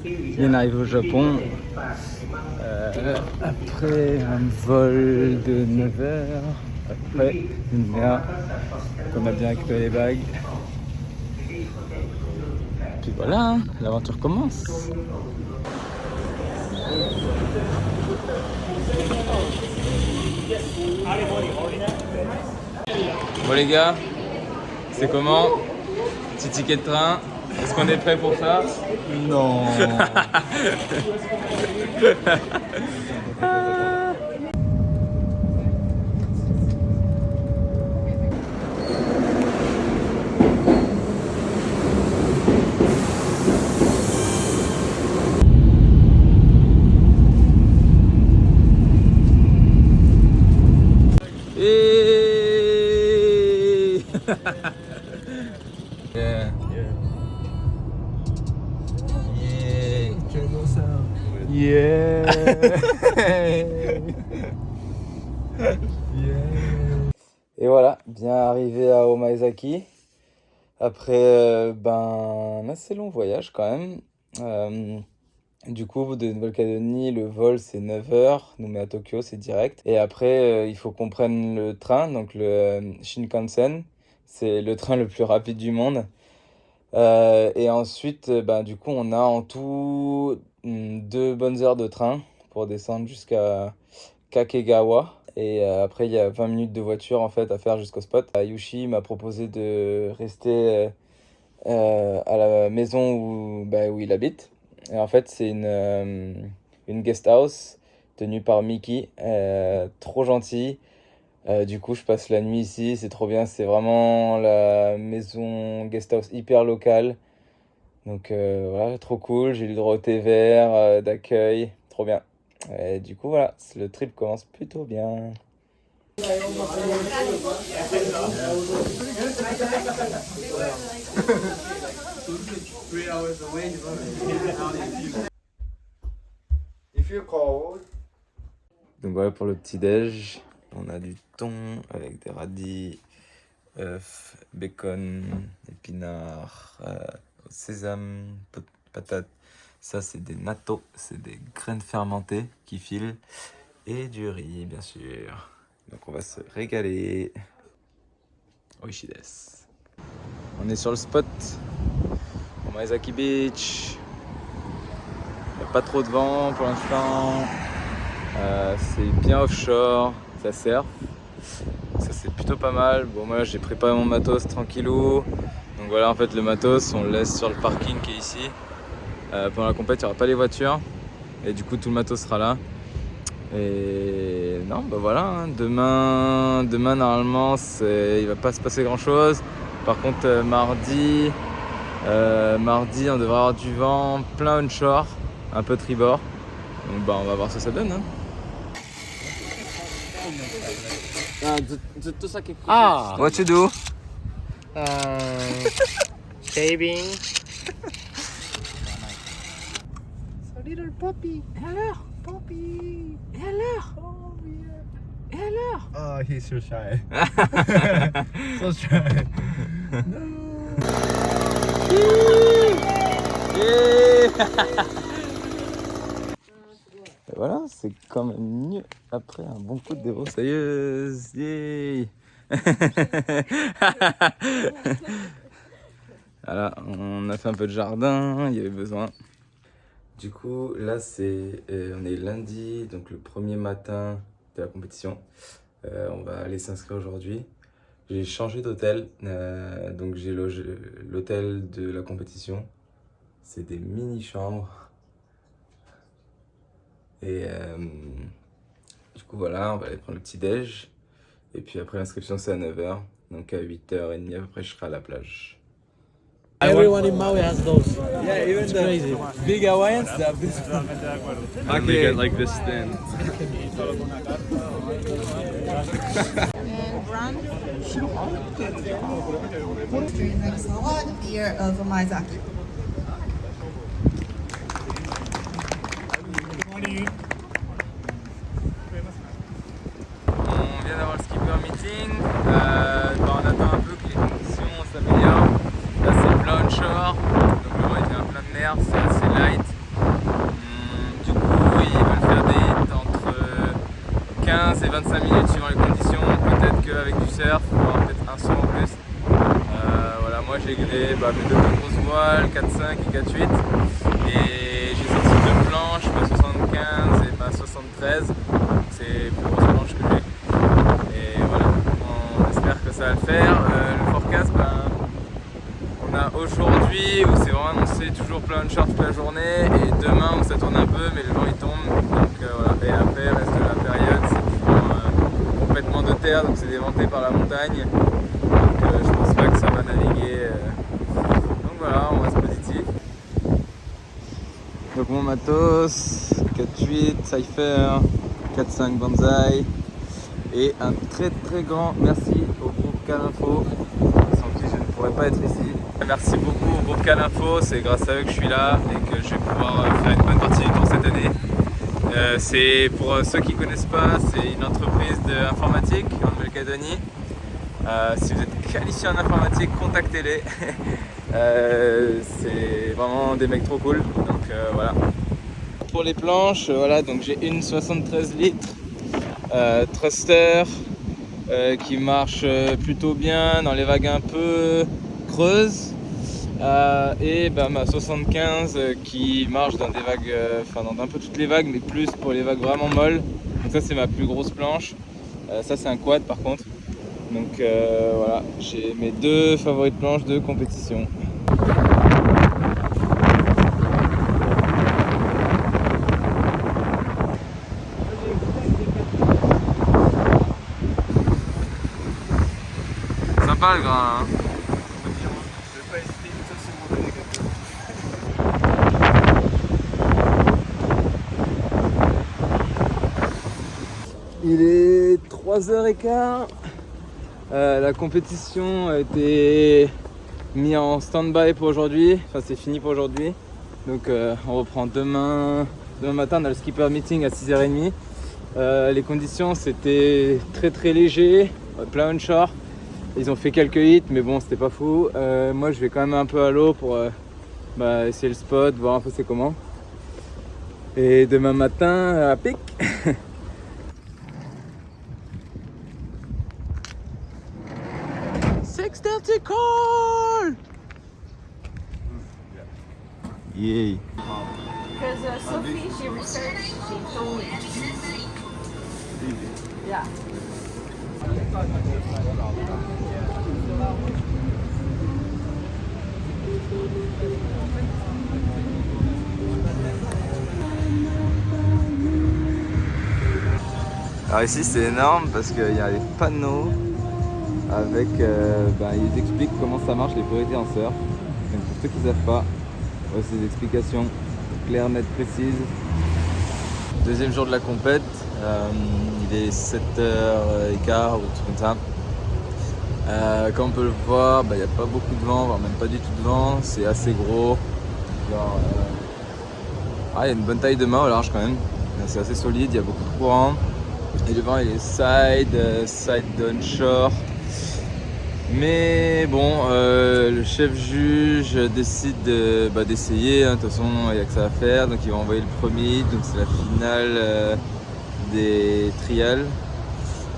bien arrivé au Japon. Après un vol de 9 heures, après une mer, on a bien récupéré les bagues. Puis voilà, hein, l'aventure commence. Bon les gars, c'est comment? Petit ticket de train, est-ce qu'on est prêt pour ça? Non. Yeah. Yeah. Et voilà, bien arrivé à Omaezaki. Après un assez long voyage quand même. Du coup, de Nouvelle-Calédonie, le vol c'est 9 heures, nous met à Tokyo, c'est direct. Et après, il faut qu'on prenne le train, donc le Shinkansen. C'est le train le plus rapide du monde. Et ensuite, du coup, on a en tout 2 bonnes heures de train pour descendre jusqu'à Kakegawa. Et après, il y a 20 minutes de voiture en fait à faire jusqu'au spot. Yushi m'a proposé de rester à la maison où il habite. Et en fait, c'est une guest house tenue par Mickey, trop gentil. Du coup, je passe la nuit ici, c'est trop bien. C'est vraiment la maison guest house hyper locale. Donc voilà, trop cool. J'ai eu le droit au thé vert, d'accueil, trop bien. Et du coup, voilà, le trip commence plutôt bien. Donc voilà pour le petit-déj. On a du thon avec des radis, œufs, bacon, épinards, sésame, patates. Ça, c'est des natto, c'est des graines fermentées qui filent. Et du riz, bien sûr. Donc on va se régaler. Oishi desu. On est sur le spot, Omaezaki Beach. Il n'y a pas trop de vent pour l'instant. C'est bien offshore, ça surfe. Ça c'est plutôt pas mal. Bon moi j'ai préparé mon matos tranquillou. Donc voilà en fait le matos on le laisse sur le parking qui est ici. Pendant la compète il n'y aura pas les voitures. Et du coup tout le matos sera là. Et non voilà, hein. Demain normalement il va pas se passer grand chose. Par contre mardi on devrait avoir du vent, plein onshore, un peu tribord. Donc on va voir ce que ça donne, hein. Ah, What you do? shaving. A little puppy. Et alors? Puppy. Et alors? Oh yeah. Et alors? Oh, he's so shy. So shy. Et voilà, c'est quand même mieux après un bon coup de débroussailleuse. Yay. Voilà, on a fait un peu de jardin, il y avait besoin. Du coup, là, on est lundi, donc le premier matin de la compétition. On va aller s'inscrire aujourd'hui. J'ai changé d'hôtel, donc j'ai logé l'hôtel de la compétition. C'est des mini-chambres. Et du coup, voilà, on va aller prendre le petit-déj. Et puis après, l'inscription, c'est à 9h. Donc à 8h30 à peu près, je serai à la plage. Everyone in Maui has those. Yeah, even It's the crazy. big Hawaiians, they have this. I make it like this thin. And run. During next one year of Maizaki. On vient d'avoir le skipper meeting. On attend un peu que les conditions s'améliorent. Là c'est plein onshore, donc le vent il vient plein de mer, c'est assez light. j'ai mes deux grosses voiles, 4,5 et 4,8. Et j'ai sorti deux planches, ma 75 et ma 73. C'est les plus grosses planches que j'ai. Et voilà, on espère que ça va le faire. Le forecast, on a aujourd'hui où c'est vraiment annoncé toujours plein de short toute la journée, et demain où ça tourne un peu mais le vent il tombe. Donc voilà. Et après, le reste de la période, c'est toujours complètement de terre, donc c'est déventé par la montagne. Donc je pense pas que ça va naviguer. Donc voilà, on reste positif. Donc mon matos, 4.8 Cypher, 4.5 Banzai, et un très très grand merci au groupe Calinfo, sans qui je ne pourrais pas être ici. Merci beaucoup au groupe Calinfo, c'est grâce à eux que je suis là et que je vais pouvoir faire une bonne partie du tour cette année. C'est pour ceux qui ne connaissent pas, c'est une entreprise d'informatique en Nouvelle-Calédonie. Si vous êtes qualifié en informatique, contactez-les. C'est vraiment des mecs trop cool. Donc voilà. Pour les planches, voilà, donc j'ai une 73 litres thruster qui marche plutôt bien dans les vagues un peu creuses. Et ma 75 qui marche dans des vagues, dans un peu toutes les vagues, mais plus pour les vagues vraiment molles. Donc ça c'est ma plus grosse planche. Ça c'est un quad par contre. Donc voilà, j'ai mes deux favorites planches de compétition. Sympa le grain hein. Il est 3h15. La compétition a été mise en stand-by pour aujourd'hui. Enfin, c'est fini pour aujourd'hui. Donc, on reprend demain. Demain matin, on a le skipper meeting à 6h30. Les conditions, c'était très très léger, plein onshore. Ils ont fait quelques hits, mais bon, c'était pas fou. Moi, je vais quand même un peu à l'eau pour essayer le spot, voir un peu c'est comment. Et demain matin, à pic. Call! Yay! Because Sophie, she researched, she told me. Yeah. Alors ici c'est énorme parce qu'il y a des panneaux avec, ils expliquent comment ça marche les priorités en surf. Donc pour ceux qui ne savent pas, voici des explications claires, nettes, précises. Deuxième jour de la compète, il est 7h15 ou tout comme ça. Comme on peut le voir, il n'y a pas beaucoup de vent, voire même pas du tout de vent, c'est assez gros. Il y a une bonne taille de mât au large quand même, c'est assez solide, il y a beaucoup de courant. Et le vent il est side onshore. Mais bon, le chef juge décide d'essayer, de toute façon il n'y a que ça à faire, donc il va envoyer le premier, donc c'est la finale des trials.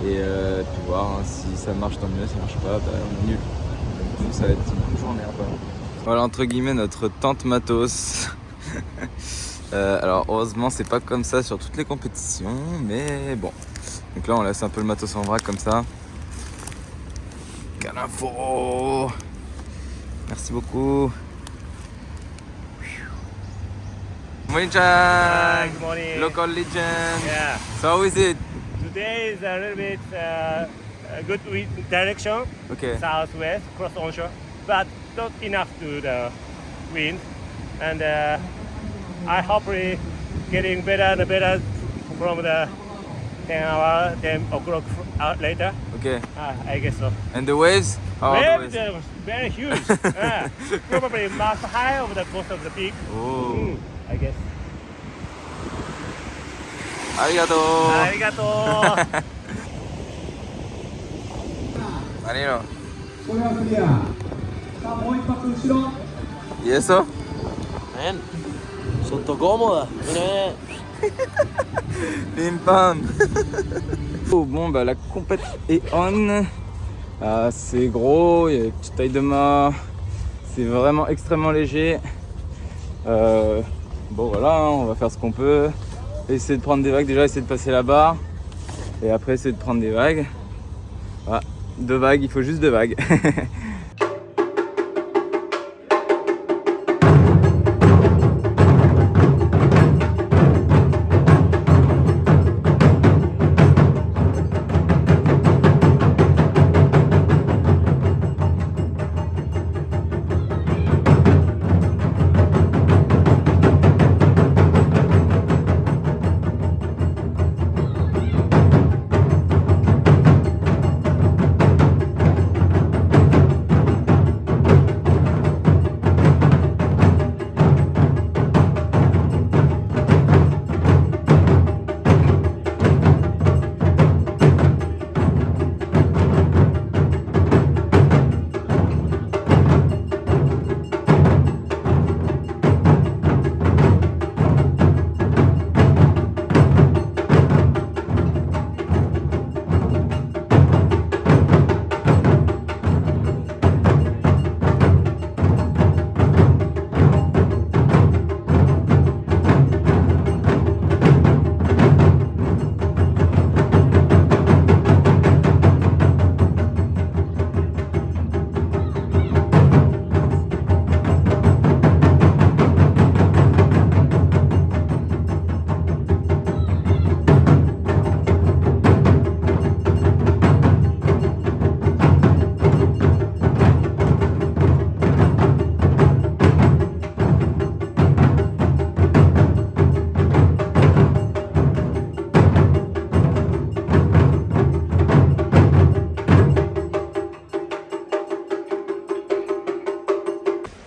Et puis voir si ça marche tant mieux, si ça marche pas, on est nul. Donc nous ça va être une journée un peu. Voilà entre guillemets notre tente matos. Alors heureusement c'est pas comme ça sur toutes les compétitions, mais bon. Donc là on laisse un peu le matos en vrac comme ça. Calinfo! Merci beaucoup. Morning, Chan! Good morning. Local legend. Yeah. So how is it? Today is a little bit good direction, Okay. southwest, cross onshore, but not enough to the wind. And I hopefully getting better and better from the 10 o'clock later. Okay. I guess so. And the waves? How are the Waves waves? are very huge. Probably much high over the coast of the peak. Oh. I guess. Arigato. Arigato. Marino. ¿Y eso? Man, sotto cómoda. Mira, Pim pam. Oh, bon la compète est on. C'est gros, il y a une petite taille de mât. C'est vraiment extrêmement léger. Bon voilà, hein, on va faire ce qu'on peut. Essayer de prendre des vagues, déjà essayer de passer la barre. Et après essayer de prendre des vagues. Voilà, 2 vagues, il faut juste 2 vagues.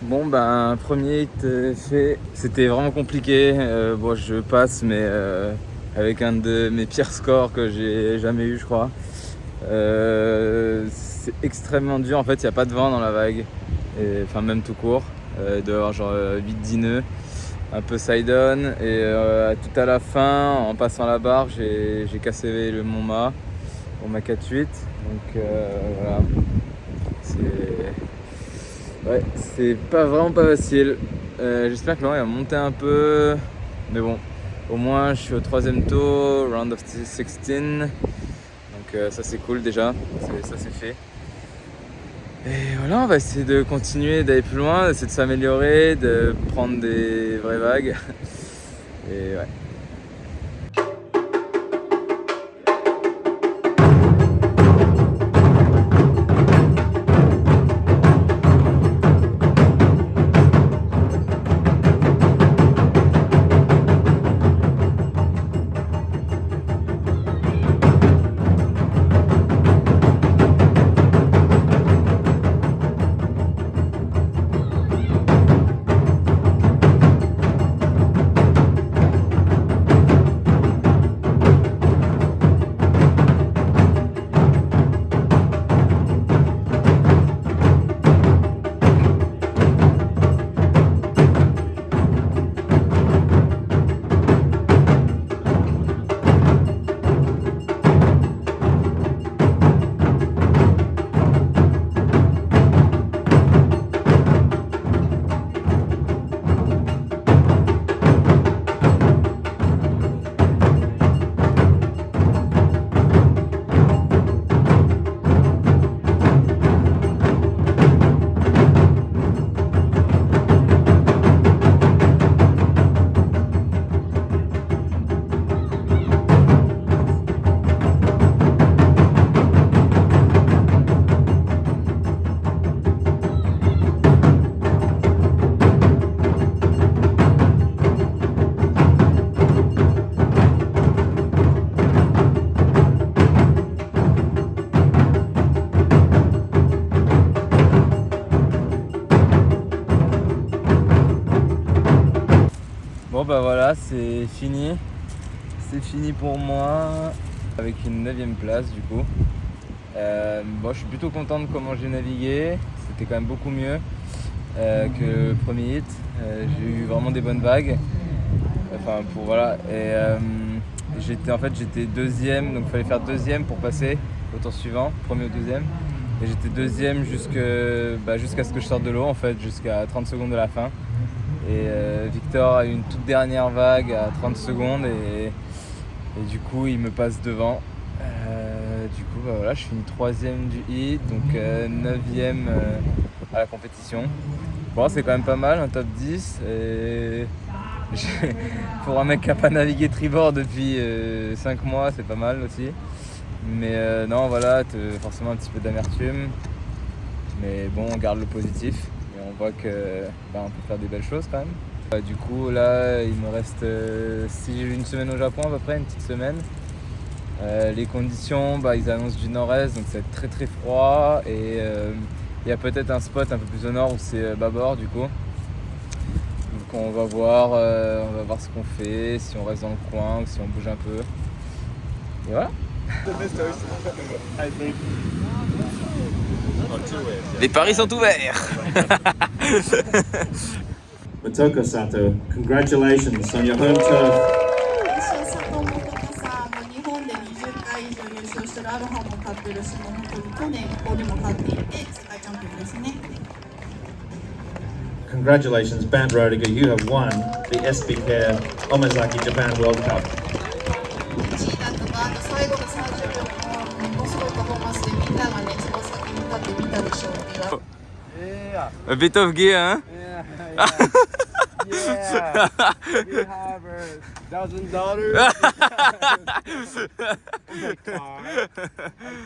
Bon ben premier hit fait, c'était vraiment compliqué, bon je passe mais avec un de mes pires scores que j'ai jamais eu je crois. C'est extrêmement dur en fait, il n'y a pas de vent dans la vague, enfin même tout court, il doit y avoir genre 8-10 nœuds, un peu side-on et tout à la fin en passant la barre j'ai cassé mon mât 4-8 donc voilà. Ouais, c'est vraiment pas facile. J'espère que Laurent va monter un peu. Mais bon, au moins je suis au 3e tour, round of 16. Donc ça c'est cool déjà, ça c'est fait. Et voilà, on va essayer de continuer, d'aller plus loin, d'essayer de s'améliorer, de prendre des vraies vagues. Et ouais. Bon bah voilà, c'est fini pour moi avec une 9e place du coup. Bon, je suis plutôt content de comment j'ai navigué, c'était quand même beaucoup mieux que le premier hit. J'ai eu vraiment des bonnes vagues, enfin pour voilà, et j'étais 2e, donc il fallait faire 2e pour passer au tour suivant, premier ou 2e. Et j'étais deuxième jusqu'à ce que je sorte de l'eau en fait, jusqu'à 30 secondes de la fin. Et Victor a eu une toute dernière vague à 30 secondes et du coup il me passe devant. Du coup voilà, je finis 3ème du hit, donc 9ème à la compétition. Bon, c'est quand même pas mal, un top 10. Et pour un mec qui n'a pas navigué tribord depuis 5 mois, c'est pas mal aussi. Mais non, voilà, forcément un petit peu d'amertume. Mais bon, on garde le positif et on voit que on peut faire des belles choses quand même. Du coup, là, il me reste si j'ai eu une semaine au Japon à peu près, une petite semaine. Les conditions, ils annoncent du nord-est, donc ça va être très très froid. Et il y a peut-être un spot un peu plus au nord où c'est bâbord du coup. Donc on va voir ce qu'on fait, si on reste dans le coin ou si on bouge un peu. Et voilà. Les paris sont ouverts. Motoko Sato, congratulations on your home turf. 佐藤元子さんも日本で20回以上優勝してるアロハも勝ってるし、もう本当に去年ここでも勝っていて世界チャンピオンですね。Congratulations, Band Rodiger, you have won the SBK Omazaki Japan World Cup. 1位だったバンド最後の30秒ものすごいパフォーマンスでみんながね、その先に立ってみたでしょうっていう。A bit of gear, hein? Yeah. We have $1,000. I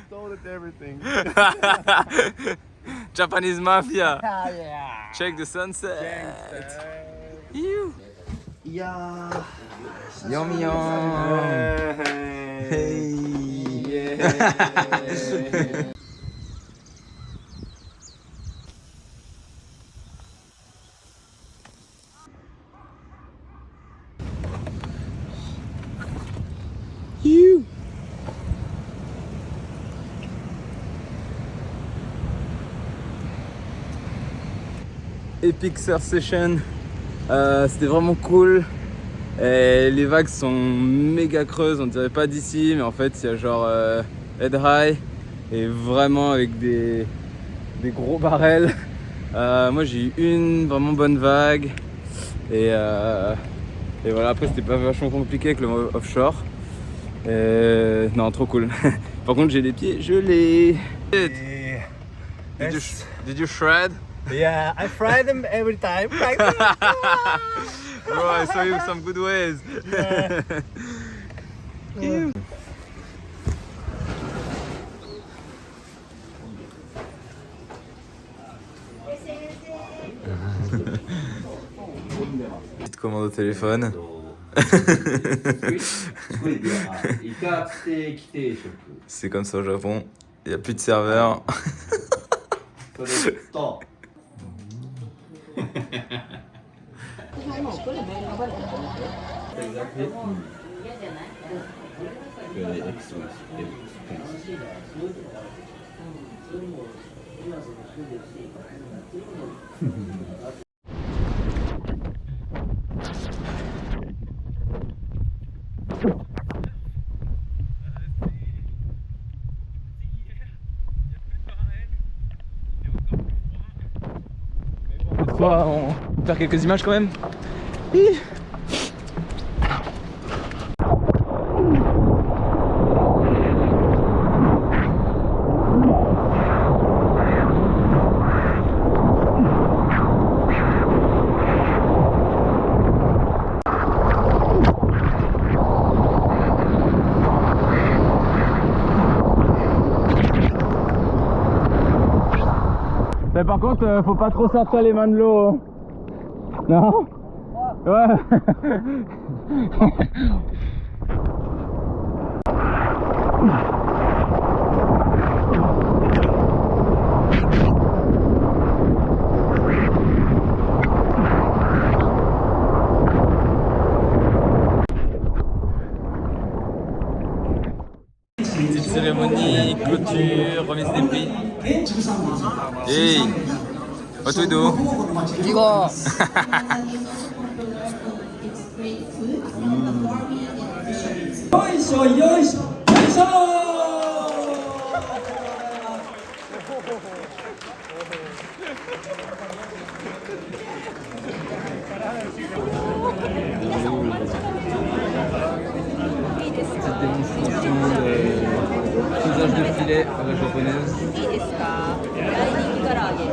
stole it, everything. Japanese mafia. Yeah. Check the sunset. Yeah. Yum yum. Hey. Yeah. Epic Surf Session, c'était vraiment cool. Et les vagues sont méga creuses, on dirait pas d'ici, mais en fait il y a genre head high et vraiment avec des gros barrels. Moi j'ai eu une vraiment bonne vague et voilà, après c'était pas vachement compliqué avec le offshore. Non, trop cool. Par contre j'ai les pieds gelés. Did you shred? Yeah, I fry them every time. Like, Bro, I saw you some good ways. yeah. Petite commande au téléphone. C'est comme ça au Japon. Il n'y a plus de serveur. On va faire quelques images quand même. Mais par contre, faut pas trop sortir les mains de l'eau. Non? Ouais. Petite cérémonie, clôture, remise des prix. Hey, what do we do? 이거 Petite démonstration de faisage de filet à la japonaise. いいですか。大人気唐揚げ。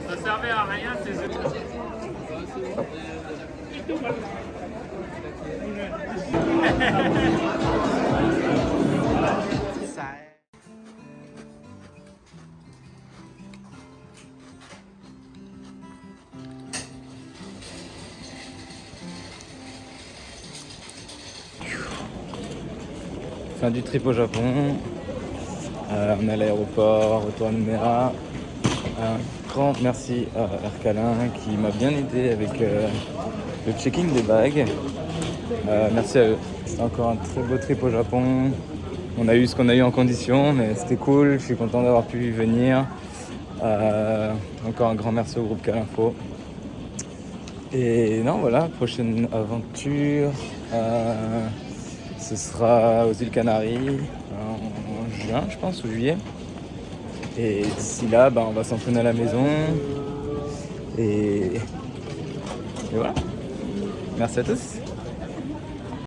Ça servait à rien ces Fin du trip au Japon. On est à l'aéroport, retour à Nouméa. Un grand merci à Ercalin qui m'a bien aidé avec le checking des bagues. Merci à eux. C'était encore un très beau trip au Japon. On a eu ce qu'on a eu en condition, mais c'était cool. Je suis content d'avoir pu venir. Encore un grand merci au groupe Calinfo. Et non, voilà, prochaine aventure. Ce sera aux îles Canaries en juin, je pense, ou juillet. Et d'ici là, on va s'entraîner à la maison. Et voilà. Merci à tous.